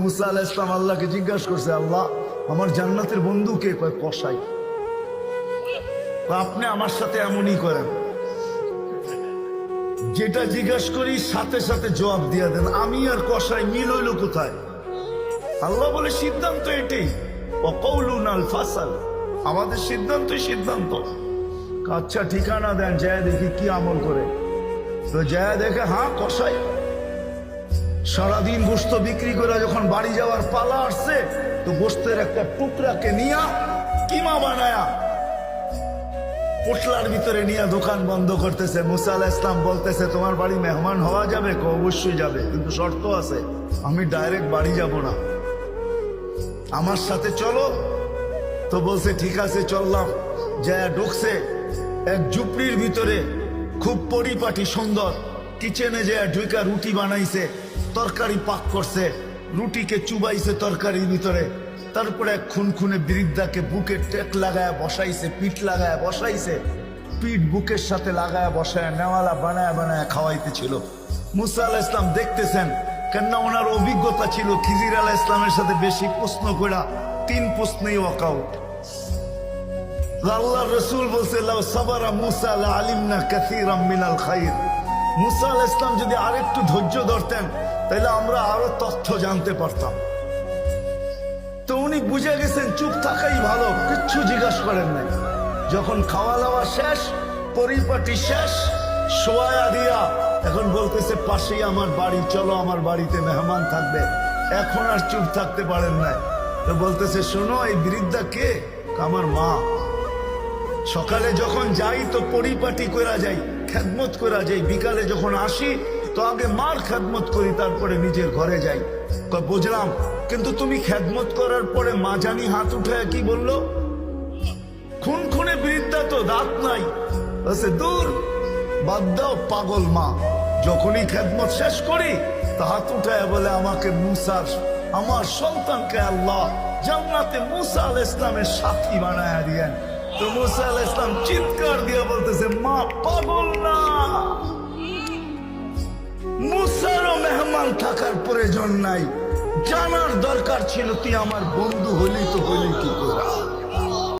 মুসা আলাইহিস সালাম আল্লাহকে জিজ্ঞাসা করছে, আল্লাহ আমার জান্নাতের বন্ধু কে? কয় কসাই। আপনি আমার সাথে এমনই করেন, যেটা জিজ্ঞাসা করি সাথে সাথে জবাব দিয়ে দেন। আমি আর কসাই মিল হইল কোথায়? আল্লাহ বলে সিদ্ধান্ত এটাই, ওয়াকাউলুনাল ফাসাল, আমাদের সিদ্ধান্তই সিদ্ধান্ত। আচ্ছা ঠিকানা দেন, যায় দেখি কি আমল করে। তো যায় দেখে হ্যাঁ কসাই। সারাদিন গোস্ত বিক্রি করে যখন বাড়ি যাওয়ার পালা আসছে, তো গোস্তের একটা টুকরাকে নিয়া কিমা বানায়া পোটলার ভিতরে নিয়ে দোকান বন্ধ করতেছে। মুসা আলাইহিস সালাম বলতেছে, তোমার বাড়ি মেহমান হওয়া যাবে? অবশ্যই যাবে, কিন্তু শর্ত আছে, আমি ডাইরেক্ট বাড়ি যাব না, আমার সাথে চলো। তো বলছে ঠিক আছে চললাম। যা ঢুকছে এক ঝুপড়ির ভিতরে, খুব পরিপাটি সুন্দর। কিচেনে যে ঢুকা রুটি বানাইছে, তরকারি পাক করছে, রুটিকে চুবাইছে তরকারির ভিতরে। তারপরে এক খুনখুনে বৃদ্ধাকে বুকে টেক লাগায় বসাইছে, পিঠ লাগায় বসাইছে, পিঠ বুকের সাথে লাগায় বসায় নেওয়ালা বানায় বানায় খাওয়াইতেছিল। মুসা আলাইহিস সালাম দেখতেছেন, কেননা ওনার অভিজ্ঞতা ছিল খিজির আলাইহিস সালামের সাথে বেশি প্রশ্ন করা, 3 প্রশ্নেই ওয়াকআউট। আল্লাহর রাসূল বলছে, লাউ সাবারা মুসা লা আলিমনা কাসীরাম মিনাল খায়র। মুসা আলাইহিস সালাম যদি আরেকটু ধৈর্য ধরতেন, তাহলে আমরা আরো তথ্য জানতে পারতাম। তো উনি বুঝে গেছেন চুপ থাকাই ভালো, কিচ্ছু জিজ্ঞাসা করেন নাই। যখন খাওয়া দাওয়া শেষ, পরিপাটি শেষ, শোয়া দিয়া এখন বলতেছে, পাশেই আমার বাড়ি, চলো আমার বাড়িতে মেহমান থাকবে। এখন আর চুপ থাকতে পারেন নাই। তো বলতেছে, শোনো এই বৃদ্ধা কে? আমার মা। সকালে যখন যাই তো পরিপাটি করা যাই, খেদমত করা যাই, বিকালে যখন আসি তো আগে মার খেদমত করি, তারপরে নিজের ঘরে যাই। বুঝলাম, কিন্তু তুমি খেদমত করার পরে মা জানি হাত উঠায় কি বললো? খুনখুনে বৃদ্ধা, তো দাঁত নাই। দূর, বাদ দাও পাগল মা। যখনই খেদমত শেষ করি তো হাত উঠায় বলে, আমাকে মুসার, আমার সন্তানকে আল্লাহ জান্নাতে মুসা আলাইহিস সালামের সাথী বানায়া দিয়েন। তো মুসা আলাইহিস সালাম চিৎকার দিয়ে বলতেছে, মা পাগল না, মুসারও মেহমান থাকার প্রয়োজন নাই, জানার দরকার ছিল তুই আমার বন্ধু হলি, তো হলি কি করে?